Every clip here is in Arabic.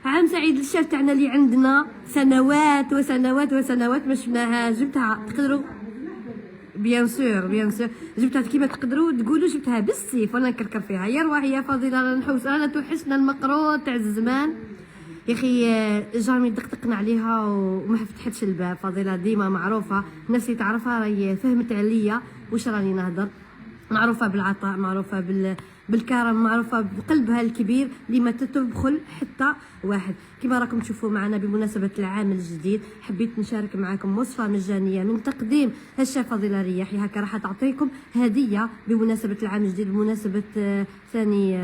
عام سعيد للشاف تاعنا اللي عندنا سنوات وسنوات وسنوات ما شفناها. جبتها تقدروا بيان سور جبتها كيما تقدروا تقولوا جبتها بالسيف وانا نكركر فيها. يا رواح يا فضيله رانا نحوس، رانا توحشنا المقروط تاع الزمان يا اخي. جامي دقدقنا عليها وما فتحتش الباب. فضيله ديما معروفه، الناس اللي تعرفها راهي فهمت عليا واش راني نهضر. معروفه بالعطاء، معروفه بالكرم، معروفه بقلبها الكبير اللي ما تتبخل حتى واحد. كما راكم تشوفوا معنا بمناسبه العام الجديد حبيت نشارك معكم وصفه مجانيه من تقديم الشيف فضيله رياحي. هكا راح تعطيكم هديه بمناسبه العام الجديد، بمناسبه ثاني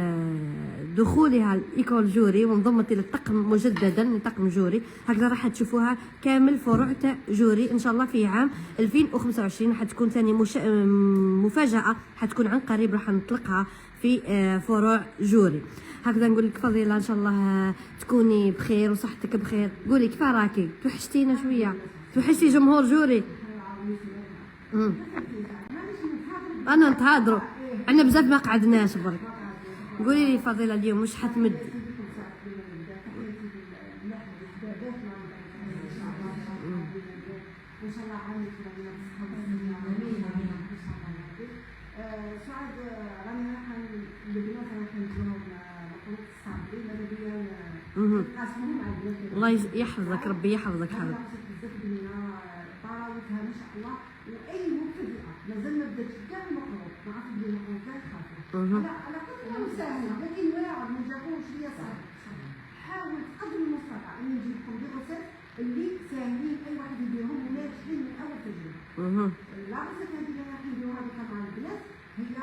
دخولها الايكول جوري وانضمت الى الطقم مجددا طقم جوري. هكذا راح تشوفوها كامل فروع تاع جوري ان شاء الله في عام 2025. حتكون ثاني مفاجاه حتكون عن قريب راح نطلقها في فروع جوري. هكذا نقول لك فضيله ان شاء الله تكوني بخير وصحتك بخير. قولي كيف راكي؟ توحشتينا شويه، توحشتي جمهور جوري. انا نتهضروا عندنا بزاف ما قعدناش برك. قولي لي فضيله اليوم واش حتمد؟ ان شاء الله عامل سعاد راني راح البنات راح نجيو مقروط الصابري ماذا بيا نقاسمهم مع البنات. الله يحفظك، ربي يحفظك حبيبي. بزاف بنينه طراوتها ما شاء الله. واي مبتدئه مازال ما بداتش كاع المقروط، ما عرفت ندير المقروط لا تخافي على قدر المساهله، لكن واعر ما جابوش ليا صعب. حاول قدر المستطاع اني نجيب لكم دي روسيت اللي ساهلين اي واحد يديرهم وناجحين من اول تجربه. لا روسيت هذه اللي راح نديروها لكم مع البنات هي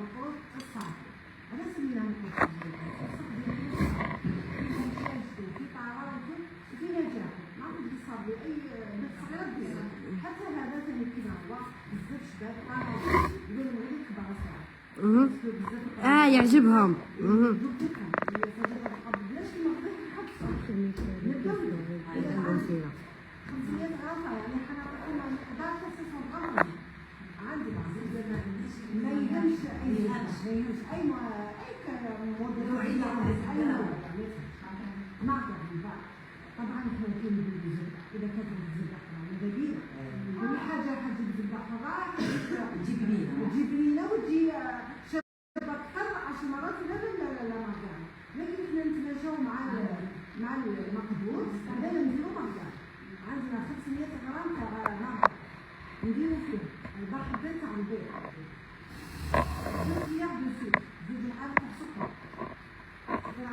مقروط الصابري. انا سميناها مقروط في طراوته وفي نجاح. ما عرفت الصابري اي بنت صغيره ديرها. حتى هذا ثاني كيما هو بزاف شباب طراوته يقولوا غير كبار الصغار. يعجبهم. طبعا احنا اذا كانت الزبده حرام كل حاجه حتجيب زبده حرام تجيب لينا وتجي شابه اكثر 10 مرات لا ماركان. لكن احنا نتماشاو مع المقدور. هذا نديرو ماركان. عندنا 500 غرام تاع نار نديرو فيه 4 حبات تاع البيض، 3 دو سكر، زيد معلقه سكر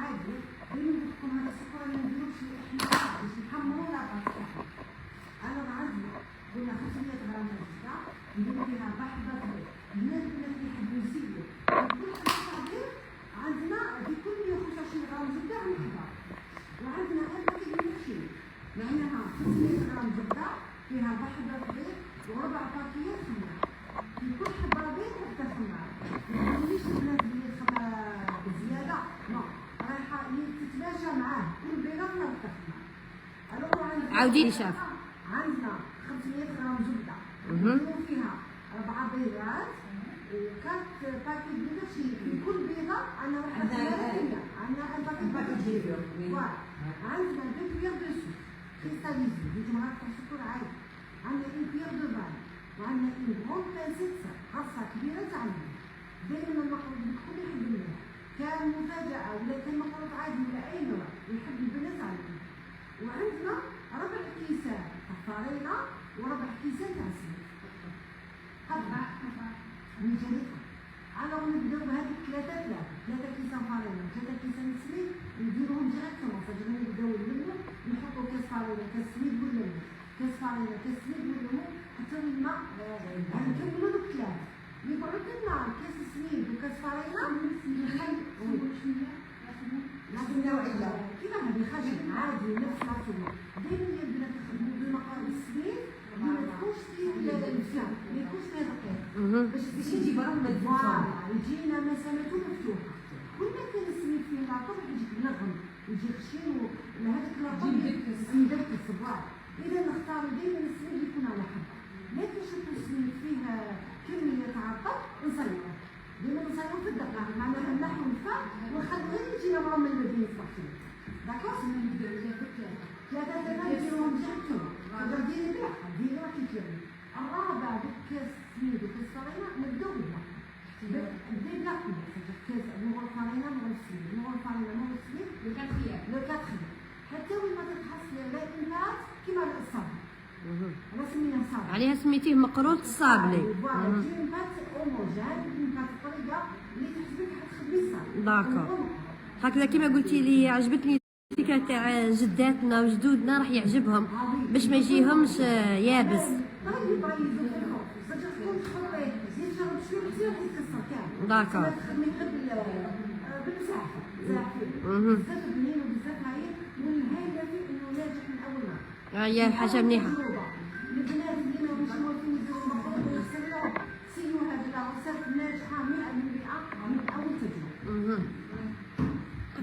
عادي. دايما نقول لكم هذا السكر اللي نديرو احنا باش نحمرو العطر. انا عندي قلنا 500 غرام تاع الزبده نديرو فيها 4 حبات بيض. الناس اللي يحبوا يزيدوا كل حبه تاع بيض عندنا في كل 125 غرام زبده عن حبه. وعندنا باكيت من الشيء معناها 500 غرام زبده فيها 4 حبات بيض وربع باكيت خمر. في كل حبه بيض وحده خمر. ما تقوليش البنات اللي الخمر بزياده، نو رايحه تتماشى معاه كل بيضه فيها وحده خمر. عاودي شاف. عندنا 500 غرام زبده نديرو فيها 4 بيضات وكات باكيت من الشيء. في كل بيضه عندنا واحد عندنا باكيت جيبيو. عندنا 2 كوير دو سكر كريستاليزي دي جمعات تاع السكر عادي. عندنا 1 كوير دو فان وعندنا 1 غون بانسيت عصا كبيره تاع الماء. دائما المقروط الكل يحب الماء، كان مفاجاه ولا كان مقروط عادي ولا اي نوع يحب البنات على الماء. وعندنا ربع كيسان تاع فرينه وربع كيسان تاع سميد. هذا من جهتها. انا ونبداو بهذيك 3 كيسان فرينه 3 كيسان سميد نديروهم ديريكتومون. فاجي نبداو نلمو نحطو كاس فرينه كاس سميد ونلمو كاس فرينه كاس سميد ونلمو حتى الماء نكملو دوك 3. يقعد لنا كاس سميد وكاس فرينه نخلي هذه النوعيه كيما هذه خشن عادي نفس العسل. دائما يبدا تخدموا بمقام السميد ما تكونش فيه الفم، ما يكونش فيه دقيق باش يجي برا مدفوع يجينا مسامته مفتوحه. كل ما كان السميد فيه العطر يجي ينغم يجي خشين وهذاك العطر يدك الصباع. اذا نختار دائما السميد يكون على حبه. لكن شوفوا السميد فيه كميه عطر نصيره ديما نصيرو في الدقه معناها نحو الفم ونخلو غير يجينا مرا من المدينه الصحيه. داكوغ ثلاثة نديرهم جبتهم ديري مليح ديري راكي تجربي الرابع بالكاس سميدو كاس فرينة نبداو بها بدي بلا كاس نغول فرينة نغول سميد نغول فرينة نغول سميد لو كاتخيام حتى وين ما تتحصل لا إنات كيما الصابلي أنا سميها صابلي عليها سميتيه مقروط الصابلي. فوالا تجي إنات أوموجين إنات الطريقة اللي تحسبك حتخبي الصابلي داكور. هكذا كما قلتي لي عجبتني الفكره تاع جداتنا وجدودنا، راح يعجبهم باش ما يجيهمش يابس. داكور. هي حاجه مليحه. البنات اللي ما مشهورين يديروا المقروض ويسموه سيو هذه العروسات ناجحه 100% من اول تجربه.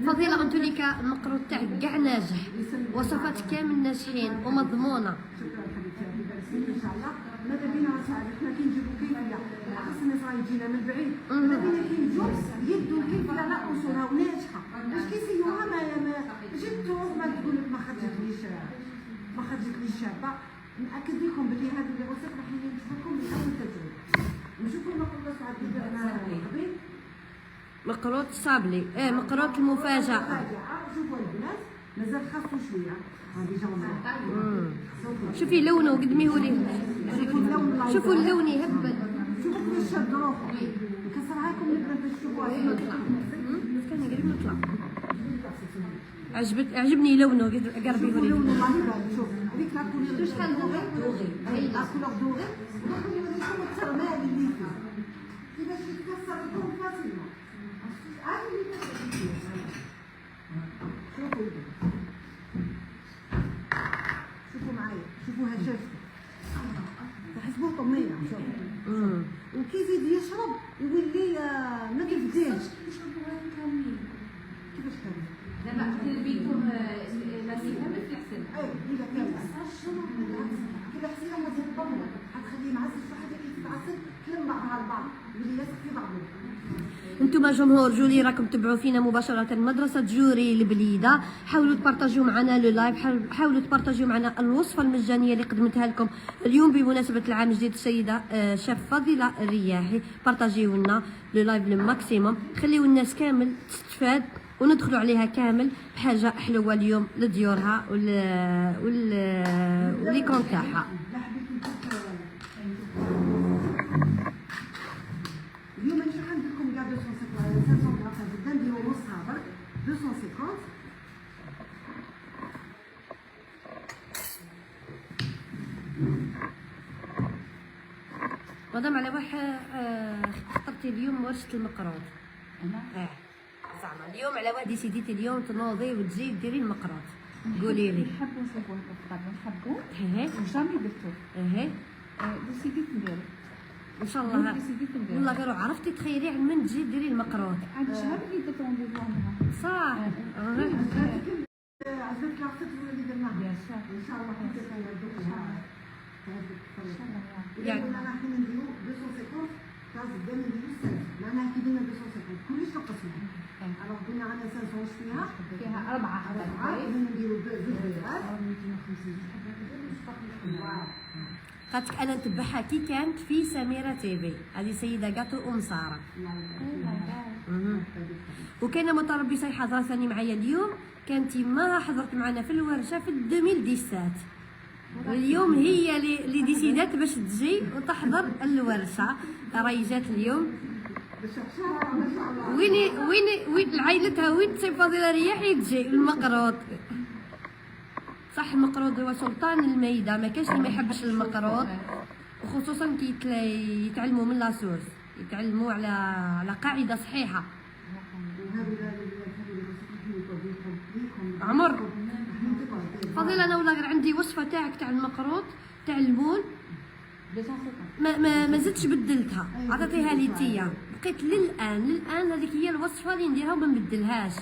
فضيلة انتو ليك المقروض تاعك كاع ناجح، وصفات كامل ناجحين ومضمونه. شكرا حبيبتي ربي يبارك فيك ان شاء الله. ماذا بينا صاحبي حنا كي نجيبو كيفيه خاص الناس راه يجينا من بعيد، ماذا بينا كي نجيو يدو الكيفيه على اصولها وناجحه باش كيسيوها ما جبتو ما تقول لك ما خرجتليش شابه. ناكد لكم بلي هذه الوصفه راح ينجحكم من اول تجربه. نشوفوا المقروض صاحبي اللي درنا قبل مقروط الصابلي، مقروط المفاجأة. شوفوا البنات مازال خاصو شويه ديجا شوفي لونه قدميه لي، شوفوا اللون يهبل. شوفوا كيفاش شاد روحو نكسرها لكم البنات باش تشوفوها. كان قريب نطلع. عجبني لونه قربيه لي. لونه الله يبارك. شوف هذيك لا كولور شحال دوغي لا كولور دوغي ونوريكم الترمال اللي فيه كيفاش يتكسر لكم فاسيلمون. شوفوا معايا شوفوا هشاشته تحسبوه طمينه. شوفوا وكي يزيد يشرب يولي ما كيفديش. كيفاش كامل دابا تربيتهم مسيحه باش تحسن. ايوا الا كامل كي حسينا ما تطمن حتخليه معسل شحال كيتعسل كلهم بعضها البعض اللي لاصق في بعضهم. انتم جمهور جولي راكم تبعوا فينا مباشره مدرسه جوري البليده. حاولوا تبارطاجيو معنا لو لايف، حاولوا تبارطاجيو معنا الوصفه المجانيه اللي قدمتها لكم اليوم بمناسبه العام الجديد السيده شيف فضيله الرياحي. بارطاجيو لنا لو لايف للماكسيموم، خليو الناس كامل تستفاد وندخلوا عليها كامل بحاجه حلوه اليوم لديورها وليكون تاعها. اليوم ماشي عندكم كاع 500 غرام زبده نديرو نصها برك 250. مدام على واحد اخترتي اليوم ورشه المقروط. انا زعما اليوم على واحد ديسيديتي اليوم تنوضي وتجي ديري المقروط. قولي لي. نحبوا نشوفوه في الفطار نحبوا ايه وجامي درتوه. ايه ديسيديت نديرو ان شاء الله. ديسيديت نديرو والله غير عرفتي تخيري على من تجي ديري المقروط. عاد شهر اللي درت رونديفو عندها. صح. عجبتك العصير اللي درناه بيان سور ان شاء الله حتى تغير يعني انا حين نديرو 250 تاع زبده نديرو 500 معناها كي درنا 250 كلش نقصنا. alors قلنا عندنا 500 واش فيها 4 حبات نديرو زوج بيضات. خاطرك انا نتبعها كي كانت في سميره تيفي، هذه سيده قاطو ام ساره. وكان متربصه حاضره ثاني معايا اليوم، كانت ما حضرت معنا في الورشه في 2017. واليوم هي اللي ديسيدات باش تجي وتحضر الورشه. راهي جات اليوم. وين عائلتها وين سي فضيله رياحي تجي المقروط. صح المقروط هو سلطان الميدة، ما كاش اللي ما يحبش المقروط، وخصوصا كي يتعلموا من لاسوس، يتعلموا على قاعده صحيحه. عمر فضيله انا ولا غير عندي وصفه تاعك تاع المقروط تاع المول 250. ما زدتش بدلتها، عطيتيها لي تيا بقيت للان هذيك هي الوصفه اللي نديرها وما نبدلهاش.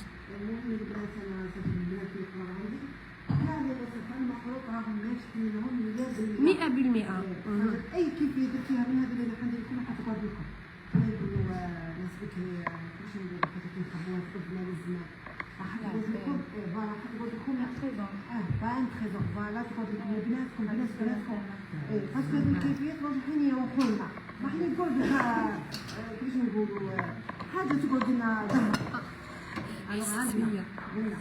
مئة بالمئة. اي كيفيه درتيها من هذه اللي حندير لكم حتقعد لكم. نقولوا ناس بكري باش نديروا حتى كيخبوها في البلاد الزمان. راح نقول لكم فوالا راح نقول لكم بان تريزور فوالا تقعد لكم بناتكم بناتكم باسكو هذو الكيفيات رايحين يروحوا لنا رايحين يقول بها كيفاش نقولوا حاجه تقعد لنا ظهر عيسية. قلنا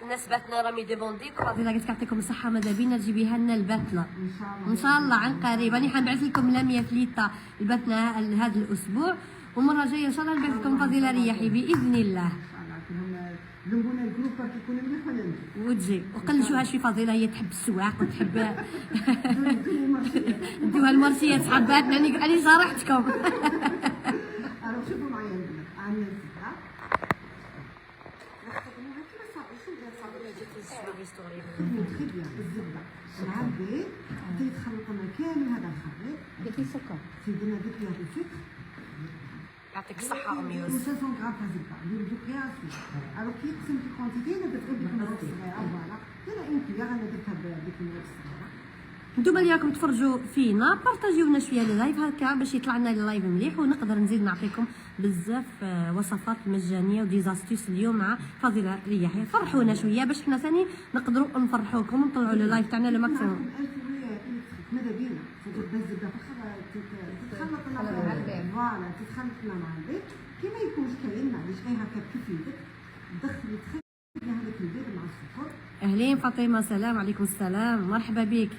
الناس باتنا رامي ديبونديك فضيله قالت يعطيكم الصحه ماذا بينا تجيبي لنا الباتله ان شاء الله ان شاء الله عن قريب. راني حنبعث لكم لا 100 ليطه الباتنا هذا الاسبوع، ومره جايه ان شاء الله نبعث لكم فضيله رياحي باذن الله. ان شاء الله كلهم ذنبونا الجروب باش يكون مليح ولا نجي وتجي وقلشوها شي فضيله هي تحب السواق وتحب نديوها المرسيات صحاباتنا. راني صارحتكم. alors شوفوا معايا البنات عندنا الزبده نخدموها كيما صافي شو بدنا صافي نخدمو تخي بيان الزبده مع البيض بدا يتخلط لنا كامل هذا الخليط درتي سكر سيدنا درت لها السكر يعطيك الصحه ام يوسف. 500 غرام تاع زبده نديرو دوك غير السكر الوغ كي يقسم في كونتيتي انا درت غير بكميه صغيره فوالا دير ان كيلو انا درتها بكميه صغيره. نتوما اللي راكم تفرجوا فينا بارطاجيو لنا شويه اللايف هكا باش يطلع لنا اللايف مليح ونقدر نزيد نعطيكم بزاف وصفات مجانيه وديزاستيس اليوم مع فضيله رياحي. فرحونا شويه باش حنا ثاني نقدروا نفرحوكم ونطلعوا اللايف تاعنا لو ماكسيموم. 1000 ريال ماذا بينا تدير بس زبده تتخلط لنا مع البيض فوالا تتخلط لنا مع البيض كي ما يكونش كاين معليش غير هكا كيف يدك تدخلي تخلي هذاك البيض مع السكر. اهلين فاطمه السلام عليكم السلام مرحبا بك.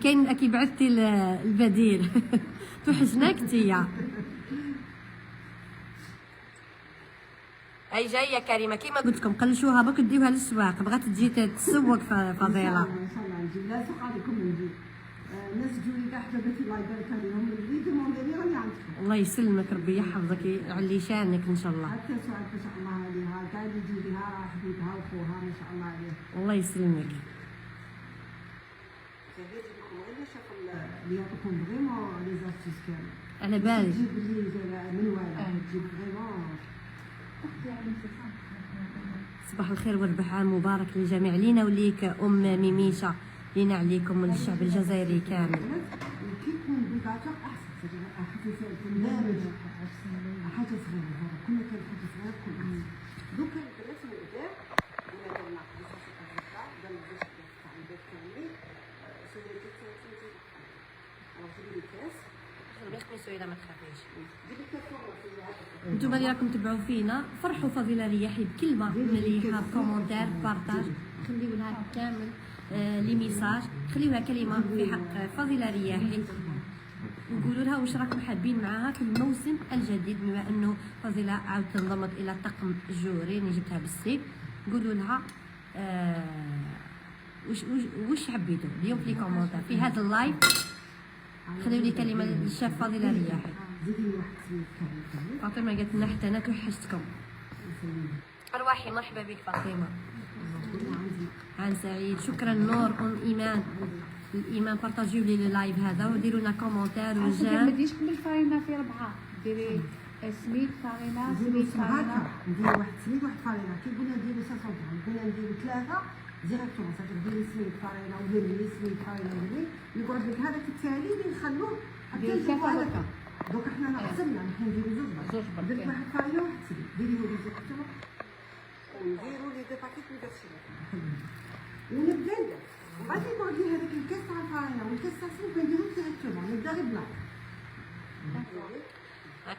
كاين اكي بعثتي البديل توحشناك تيا. هاي جايه كريمه كيما قلت لكم قلشوها برك ديوها للسواق بغات تجي تسوق فضيله. ان شاء الله نجيب لا سوق عليكم نجيب الناس تجوني كاع حبابتي الله يبارك عليهم اللي يدوموندي راني عندكم. الله يسلمك ربي يحفظك يعلي شانك ان شاء الله. حتى سعاد ما شاء الله عليها كاع اللي يجي لها حبيبها وخوها ما شاء الله عليه. الله يسلمك. اللي يعطيكم فريمون لي زاستيس كامل على بالي تجيب لي من والو تجيب فريمون. صباح الخير والربح عام مبارك للجميع لينا وليك ام ميميشه لينا عليكم وللشعب الجزائري كامل. كي يكون بيباتور احسن حتى برنامج حاجه صغيره كنا كان حاجه صغيره كل احسن. دوكا البنات من قدام ولا درنا بزاف تاع درنا بزاف تاع البيت كامل سوينا كاس باش سوينا ما تخافيش. ديري كاس نتوما اللي راكم تبعوا فينا فرحوا فضيله رياحي بكلمه مليحه بكومونتير بارطاج خليو لها كامل لي ميساج خليوها كلمه في حق فضيله رياحي وقولوا لها واش راكم حابين معاها في الموسم الجديد بما انه فضيله عاود تنضمت الى طقم جوري اللي جبتها بالسيف. قولوا لها وش حبيتوا اليوم في لي كومونتير في هذا اللايف. خليو لي كلمه للشاف فضيله رياحي. زيدي واحد سميت كامل فاطمه قالت لنا حتى انا توحشتكم. ارواحي مرحبا بك فاطمه. عن سعيد شكرا نور ام ايمان الايمان بارطاجيو لي اللايف هذا وديروا لنا كومونتير ما وجام. تديش كمل فارينه في 4 ديري سميد فارينه نديرو سميد سمعة فارينه نديرو واحد سميد واحد فارينة كي قلنا نديرو 500 غرام قلنا نديرو 3 ديريكتومون صافي ديري سميد فارينة وفيرمي سميد فارينة وفيرمي يقعد لك هذاك التالي اللي نخلوه حتى ديري نجيبو كفة هذاك. هكا. دوك حنا حسبنا نحن نديرو زوج زوج برك. درت واحد فارينة وواحد سميد ديري هو ديريكتومون ونديرو لي دو باكيت من داك الشيء ونبدا ندير ومن بعد يقعد لي هذاك الكاس تاع الفارينة والكاس تاع السميد ما نديروش ديريكتومون نبدا غير بلاك.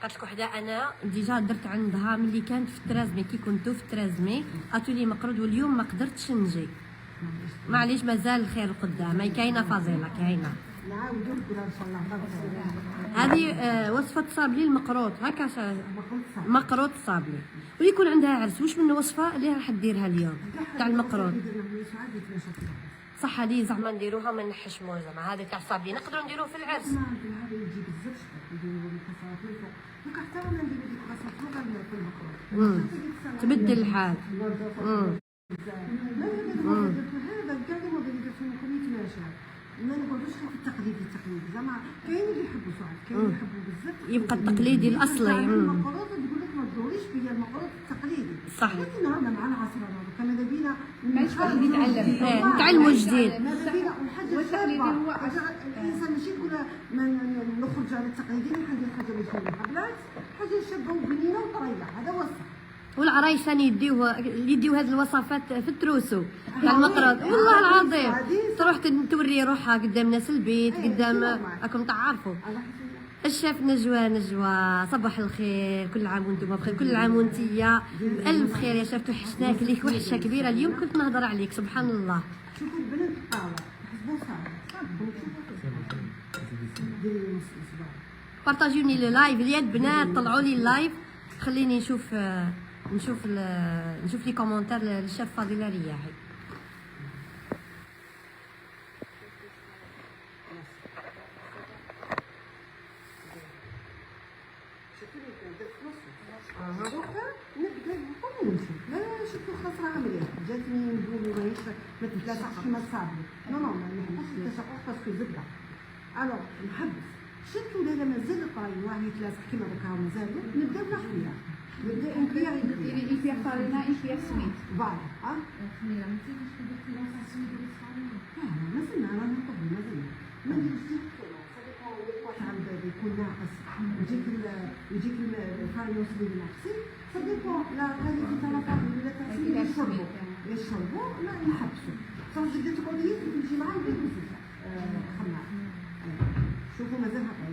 قالت لك وحده انا ديجا درت عندها ملي كانت في الترازمي كي كنتو في الترازمي اتولي مقرود واليوم ما قدرتش نجي معليش مازال الخير قدام هي كاينه فضيله كاينه. نعاودو نقولها ان شاء الله هذه وصفه صابلي المقروط هكا ما قلت مقروط صابلي واللي يكون عندها عرس واش من وصفه اللي راح ديرها اليوم تاع المقروط. صح هذه زعما نديروها ما نحشموها زعما هذه تاع الصابلي نقدروا نديروه في العرس. ما عندي هذا يجي بزاف نديرو الكسرات من فوق دوك حتى انا نديرو ديك الكسرات فوق في المقروط تبدل الحال. لا هذا كاع اللي موديليزاسيون كومي تماشى ما نقعدوش غير في التقليدي زعما كاين اللي يحبوا سعاد كاين اللي يحبوا بزاف يبقى التقليدي الاصلي. المقروط تقول لك ما تدوريش بيا المقروط التقليدي صح. لكن رانا مع العصر هذا كان ماذا بينا ماشي واحد يتعلم. نتعلموا جديد. ماذا بينا والحاجه الشابه الانسان ماشي يقول ما نخرج على التقليدي ندير حاجه اللي فيها بالعكس حاجه شابه وبنينه وطريقه هذا هو الصح. والعرايش ثاني يديو هذه الوصفات في التروسو تاع المقرض، والله العظيم تروح توري روحها قدام ناس البيت، قدام راكم تعرفوا. الشيف نجوى صباح الخير، كل عام وانتم بخير، كل عام وانتيا بألف خير يا شيف. توحشناك، ليك وحشه كبيره اليوم، كنت نهضر عليك سبحان الله. شوفوا البنات الطاوله حسبوا صافي ديري نص الصباح. بارطاجيوني لو لايف اليد بنات، طلعوا لي اللايف، خليني نشوف لي كومونتير للشيف فضيله رياحي. دوكا نبدا نشوف لا شفتو خلاص راه مليح جاتني نقولوا ماهيش ما تتلاصقش كيما الصابون. نو ما نحبش التشقق باسكو زبده. الوغ نحبس شفتو لا مازال الطاي واحد يتلاصق كيما دوكا مازالو نبدا بشويه نبدا انكير يفيا فارينا يفيا سميت فوالا خميره ما تزيدش تدير لها سميت ولا فارينا. مازلنا رانا نطبل مازلنا ما نديرش تاع الباب يكون ناقص يجيك الفاريوس اللي ناقصين صدقوا لا كاليتي تاع الفاريوس ولا تاع يشربوا لا نحبسوا صافي تبدا تقعدي تمشي معاه وبيت خمار. شوفوا مازال هكا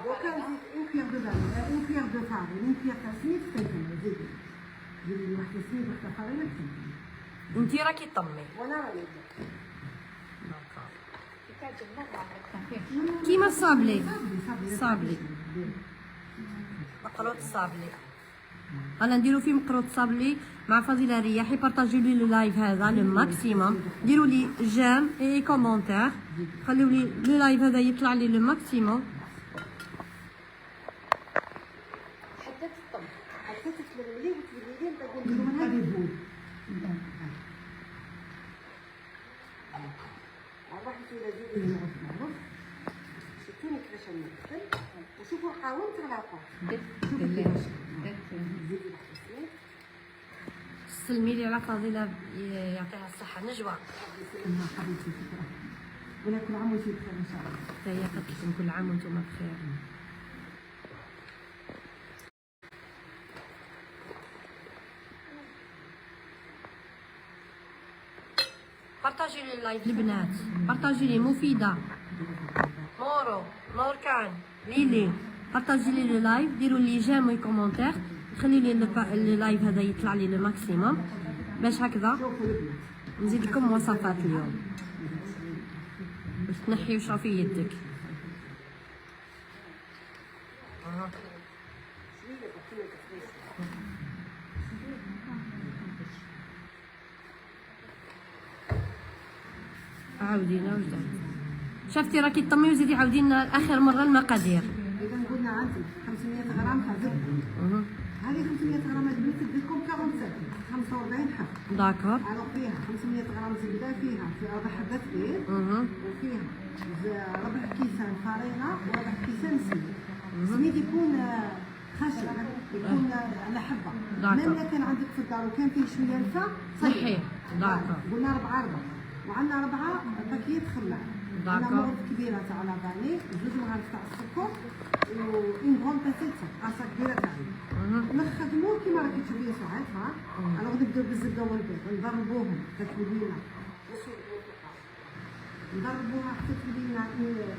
دوكا اون كيير دو فارين اون كيير دو فارين اون كيير تاع سميت كنكمل زيدي ديري واحده سميت واحده فارينه كنكمل. انتي راكي طمي وانا راني كيما الصابلي، صابلي مقروط الصابلي. انا نديرو فيه مقروط صابلي مع فضيله رياحي. بارطاجيو لي لو لايف هذا لو ماكسيموم، ديروا لي جيم اي كومونتير، خليو لي لو لايف هذا يطلع لي لو ماكسيموم. حتى تطبخ حتى تتلملي وتولي لي نقول لهم هذه بول واحد يزيد لي معروف. شفتوني كيفاش نكتب وشوفوا قاومت على طاق زيدي واحد سميت. سلمي لي على فضيله يعطيها الصحه. نجوى سلمها حبيبتي شكرا ولا كل عام وانتم بخير ان شاء الله. هي قدكم كل عام وانتم بخير. بارطاجي لي اللايف البنات، بارطاجي لي مفيده، مورو نوركان ليلي، بارطاجي لي اللايف، ديروا لي جيم و كومونتير، خلي لي اللايف هذا يطلع لي لو ماكسيموم باش هكذا نزيد لكم وصفات اليوم باش تنحي وشرفي يدك. عاودينا وجدان. شفتي راكي تطمي وزيدي عاودينا اخر مره المقادير. اذا قلنا عندي 500 غرام تاع زبده، هذه 500 غرام هذه تدي لكم 45 حب. داكور. الوغ فيها 500 غرام زبده، فيها في 4 حبات بيض، وفيها ربع كيسان فرينه وربع كيسان سميد. السميد يكون خشن، يكون على حبه. ميم كان عندك في الدار وكان فيه شويه لفه صحيح. داكور. قلنا 4 وعندنا 4 باكيت خماع. عندنا مغرف كبيره تاع لافاني، 2 مغارف تاع السكر، و اون غون باسيت عصا كبيره تاع نخدموه كيما راكي تشوفي ساعات ها. الوغ نبداو بالزبده والبيض نضربوهم كتولي لنا نضربوها حتى تولي لنا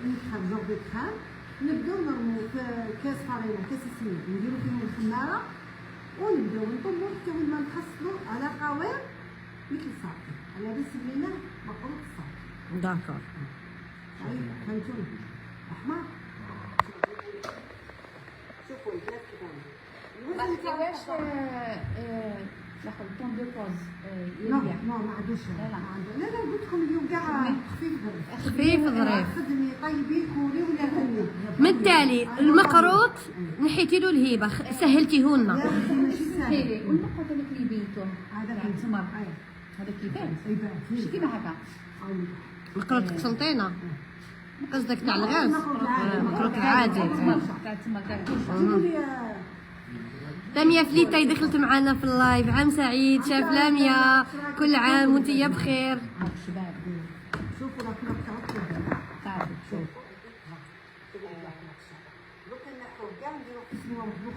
اون كرام جور دو كرام. نبداو نرمو في كاس فرينه كاس سميد نديرو فيهم الخماره ونبداو نطمو حتى وين ما نحصلو على قوام مثل الصافي على بس لينا مقروط الصافي. داكور. فهمتوني احمر. شوفوا البنات ما تخليوهاش ناخذ طون دو بوز لا ما عندوش لا قلت لكم اليوم كاع خفيف ظريف خفيف ظريف. خدمي طيبي كولي ولا غني. من التالي المقروط نحيتي له الهيبه، سهلتيه لنا. ماشي سهل. خيري والنقطه اللي بيتو هذا تاع التمر هذا كيبان ماشي كيما هكا مقروط قسنطينه قصدك تاع الغاز. مقروط العادي. تاع التمر تاع لميا فليتاي دخلت معنا في اللايف. عام سعيد شاف لميا، كل عام وانتي بخير. الشباب شوفوا راكم تعرفوا تعرف شوف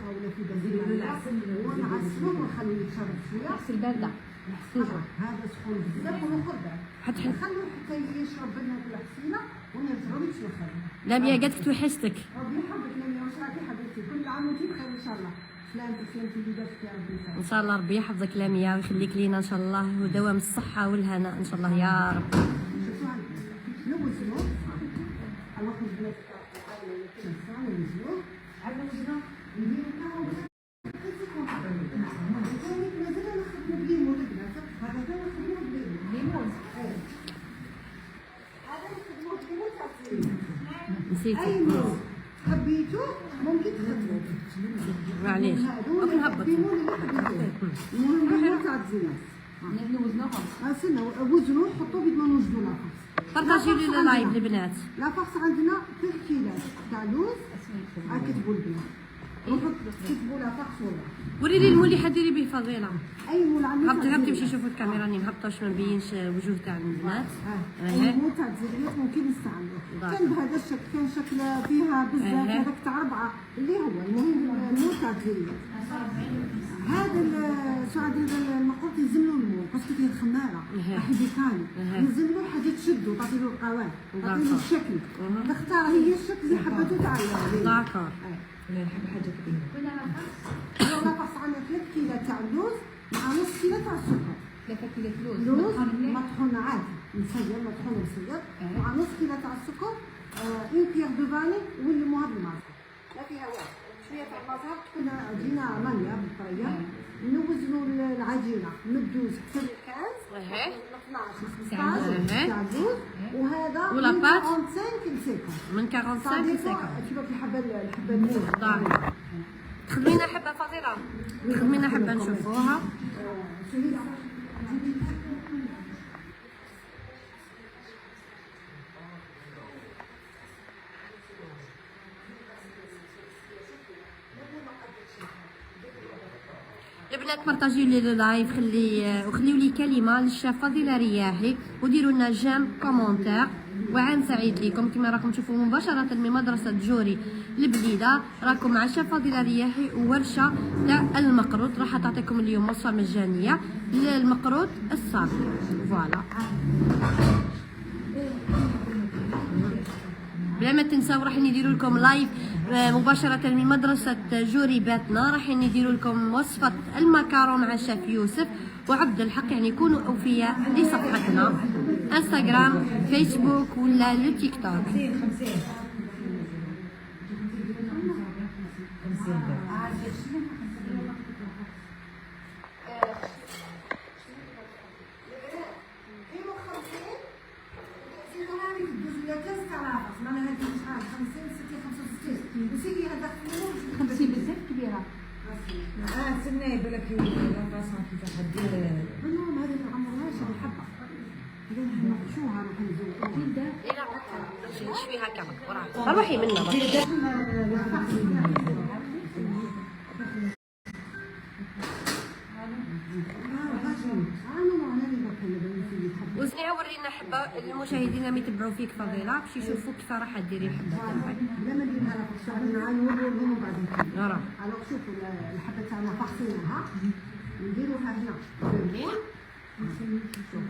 طبخه ولا في بازيلا ونعسلوه ونخلوه يتشرب شويه. العسل باردة. هذا سخون بزاف وناخذ نخلوه حتى يشرب لنا العسيله ونرجعوا نشربوا. لميا قالت لك توحشتك. ربي يحفظك لميا، واش راكي حبيبتي؟ كل عام وانت بخير ان شاء الله. سلامتي وليداتك يا ربي يسلمك. ان شاء الله ربي يحفظك لميا ويخليك لينا ان شاء الله، ودوام الصحه والهناء ان شاء الله يا رب. شوفوا نوزنوا الله يخليك نوزنوا عندنا وزنه نديرو كاو مازال نخدموا بليمون البنات. هذا نخدموه بليمون. هذا نخدموه بليمون تاع نسيتي اي نوع حبيتو ممكن تخدموه. معليش هذو نهبط. المهم تاع الزينات نوزنوهم. استنى وزنوا حطوا بيد ما نوجدوا لافاس. بارطاجيو لي اللايف البنات. لافاس عندنا 3 كيلات تاع لوز. كتبوا البنات كتبوا لافاس ولا وري لي المولي حديري به فضيله. اي مول عندنا هبطي تمشي شوفوا الكاميرا راني مهبطه باش ما نبينش وجوه تاع البنات. اي مول تاع الزينات ممكن نستعملوه. كان بهذا الشكل، كان شكل فيها بزاف هذاك تاع 4 اللي هو المهم المول تاع الزينات. هذا شو عاد المقروط يلزملو المول باسكو فيه الخماره راح يبيكاني يلزملو حاجه تشدو تعطي له القوام تعطي له الشكل. تختار هي الشكل اللي حبته تاع داكور. انا نحب حاجه كبيره. لافاس عندنا 3 كيلو تاع اللوز مع نص كيلو تاع السكر. 3 كيلو لوز. لوز مطحون عادي مسير مطحون مسير مع نص كيلو تاع السكر. اون كيير دو فاني ونلموها بالمازر. لا فيها والو. شويه تاع المازر تكون عجينه ماليه بالطريه. نوزنوا العجينه من 12 حتى ل 15 ل 12 15 تاع اللوز. وهذا ولا من بات؟ 45 لسيكون. من 45 ل 50. كيما الحبه الموز. داكور. تخدمينا حبه فضيله، تخدمينا حبه نشوفوها. البنات بارطاجيو لي اللايف وخليو لي كلمه للشيف فضيله رياحي وديروا لنا جيم كومونتير وعام سعيد ليكم. كما راكم تشوفوا مباشره من مدرسه جوري البليده راكم مع الشيف فضيله رياحي وورشه تاع المقروط. راح تعطيكم اليوم وصفه مجانيه للمقروط الصافي. فوالا بلا ما تنساو راح نديروا لكم لايف مباشرة من مدرسة جوري باتنا. راح نديروا لكم وصفة المكارون مع الشيف يوسف وعبد الحق. يعني كونوا أوفياء لصفحتنا انستغرام فيسبوك ولا لو تيك توك. وسيدي هذا 50 بزاف كبيرة. سنة يقول لك لافاسون كيفاش دير. المهم هذه ما عمرناش الحبه. هذه نحشوها راح نزودوها. شوي هكا روحي منا وزنيها. ورينا حبه المشاهدين اللي يتبعوا فيك فضيله باش يشوفوا كيف راح ديري الحبه تاعك. لا ما نديرها لها في الشعر مع نوريهم وبعدين راه الوغ شوفوا الحبه تاعنا فاصلينها نديروها هنا بالمول. شوفوا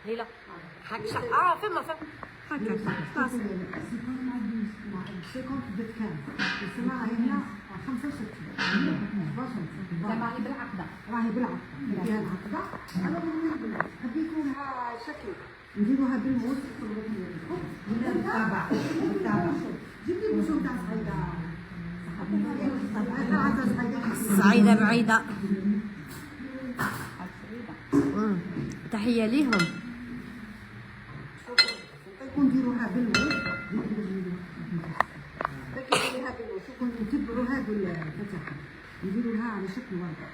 ليلى هكا فما هكا خلاص. سيكونت بكام السماعه هنا 65 زعما راهي بالعقدة. راهي بالعقده فيها العقده. انا حبيتوها شكل نديروها بالموز. بالطبع جيب لي بوشو تاع صعيده. سعيده بعيده. تحيه ليهم. نديروها بالموز. نديروها بالموز. شوفوا نتبعوا هذو الفتحه نديروا لها على شكل ورده.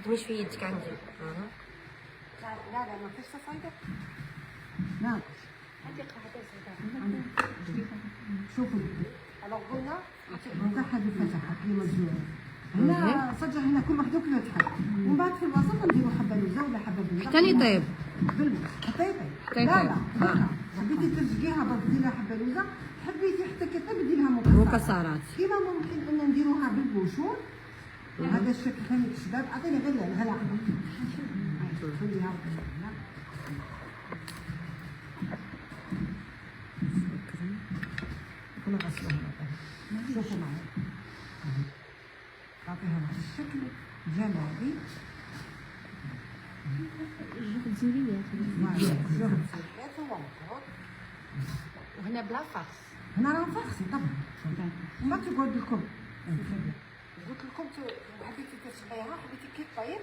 تدمي شويه يدك عندي. لا ما فيش صعيده. لا شوفوا الوغ قلنا نفتحها بالفتحه كيما الزوار. هنا صجع هنا كل واحده وكيف تحب. ومن بعد في الوسط نديروا حبه لوزه ولا حبه بنجر. حتى يطيب. بالماء حتى يطيب. حتى لا يطيب. لا حبيتي ترجعيها برك ديري لها حبه لوزه، حبيتي حتى كيطيب ديري لها مكسرات. مكسرات. كيما ممكن ان نديروها بالبوشور. هذا الشكل ثاني الشباب اعطيني غير الهلا خليها كنا غسلوها شوفوا معي اعطيها واحد الشكل جمالي. وهنا بلا فرص. هنا راه فاخسي طبعا وما تقعد لكم قلت لكم حبيتي تشبعيها حبيتي كي طيب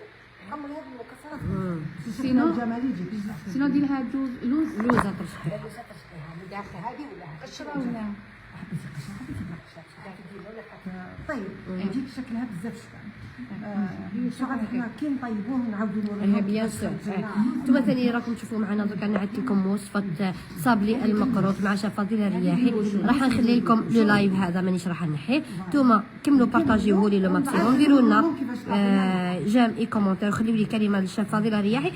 حملي هذه المكسرات سينو جمالي يجيك سينو دير لها لوز لوزه ترشحي. من داخل هذه ولا قشره ولا حبيتي قشره حبيتي بلا قشره طيب يجيك شكلها بزاف شباب. شغل حنا كي نطيبوه نعاودو اها بيان سور. انتم ثاني راكم تشوفوا معنا درك نعدت لكم وصفه صابلي المقروط مع شيف فضيله الرياحي. راح نخلي لكم لو لايف هذا مانيش راح نحيه. انتم كملوا بارطاجيوه لي لو ماكسيموم، ديروا لنا جيم اي كومونتير وخليوا لي كلمه للشيف فضيله الرياحي.